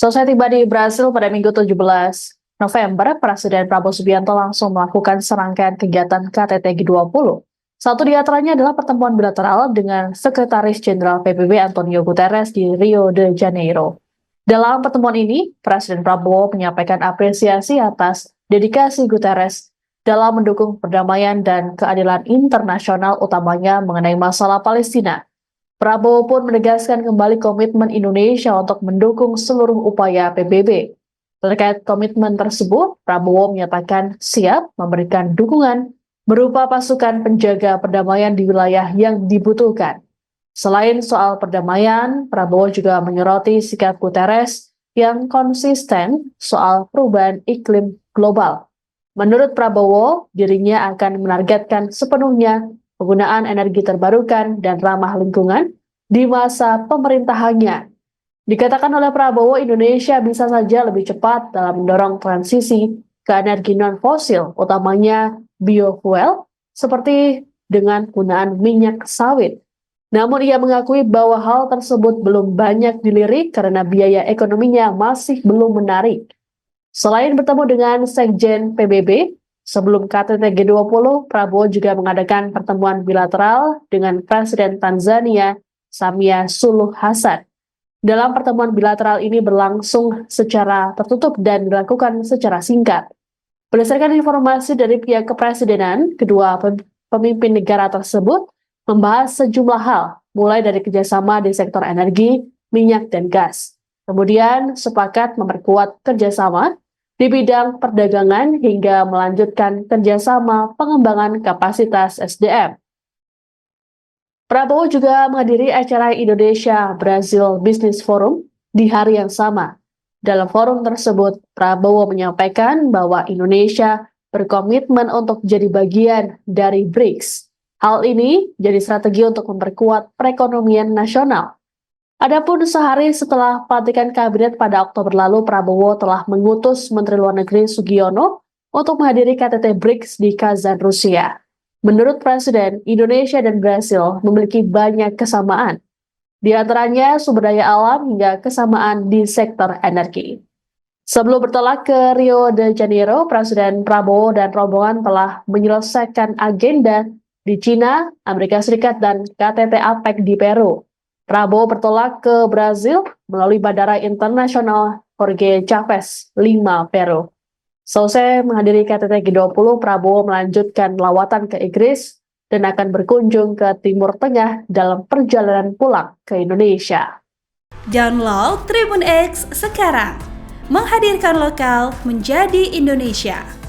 Selesai tiba di Brasil pada Minggu 17 November, Presiden Prabowo Subianto langsung melakukan serangkaian kegiatan KTT G20. Satu di antaranya adalah pertemuan bilateral dengan Sekretaris Jenderal PBB Antonio Guterres di Rio de Janeiro. Dalam pertemuan ini, Presiden Prabowo menyampaikan apresiasi atas dedikasi Guterres dalam mendukung perdamaian dan keadilan internasional, utamanya mengenai masalah Palestina. Prabowo pun menegaskan kembali komitmen Indonesia untuk mendukung seluruh upaya PBB. Terkait komitmen tersebut, Prabowo menyatakan siap memberikan dukungan berupa pasukan penjaga perdamaian di wilayah yang dibutuhkan. Selain soal perdamaian, Prabowo juga menyoroti sikap Guterres yang konsisten soal perubahan iklim global. Menurut Prabowo, dirinya akan menargetkan sepenuhnya penggunaan energi terbarukan dan ramah lingkungan di masa pemerintahannya. Dikatakan oleh Prabowo, Indonesia bisa saja lebih cepat dalam mendorong transisi ke energi non-fosil, utamanya biofuel, seperti dengan penggunaan minyak sawit. Namun ia mengakui bahwa hal tersebut belum banyak dilirik karena biaya ekonominya masih belum menarik. Selain bertemu dengan Sekjen PBB, sebelum KTT G20, Prabowo juga mengadakan pertemuan bilateral dengan Presiden Tanzania, Samia Suluhu Hassan. Dalam pertemuan bilateral ini berlangsung secara tertutup dan dilakukan secara singkat. Berdasarkan informasi dari pihak kepresidenan, kedua pemimpin negara tersebut membahas sejumlah hal, mulai dari kerjasama di sektor energi, minyak, dan gas. Kemudian sepakat memperkuat kerjasama di bidang perdagangan hingga melanjutkan kerjasama pengembangan kapasitas SDM. Prabowo juga menghadiri acara Indonesia-Brazil Business Forum di hari yang sama. Dalam forum tersebut, Prabowo menyampaikan bahwa Indonesia berkomitmen untuk jadi bagian dari BRICS. Hal ini jadi strategi untuk memperkuat perekonomian nasional. Adapun sehari setelah pelantikan kabinet pada Oktober lalu, Prabowo telah mengutus Menteri Luar Negeri Sugiono untuk menghadiri KTT BRICS di Kazan, Rusia. Menurut Presiden, Indonesia dan Brasil memiliki banyak kesamaan, di antaranya sumber daya alam hingga kesamaan di sektor energi. Sebelum bertolak ke Rio de Janeiro, Presiden Prabowo dan rombongan telah menyelesaikan agenda di China, Amerika Serikat, dan KTT APEC di Peru. Prabowo bertolak ke Brasil melalui Bandara Internasional Jorge Chávez, Lima, Peru. Selesai menghadiri KTT G20, Prabowo melanjutkan lawatan ke Inggris dan akan berkunjung ke Timur Tengah dalam perjalanan pulang ke Indonesia. Download Tribun X sekarang, menghadirkan lokal menjadi Indonesia.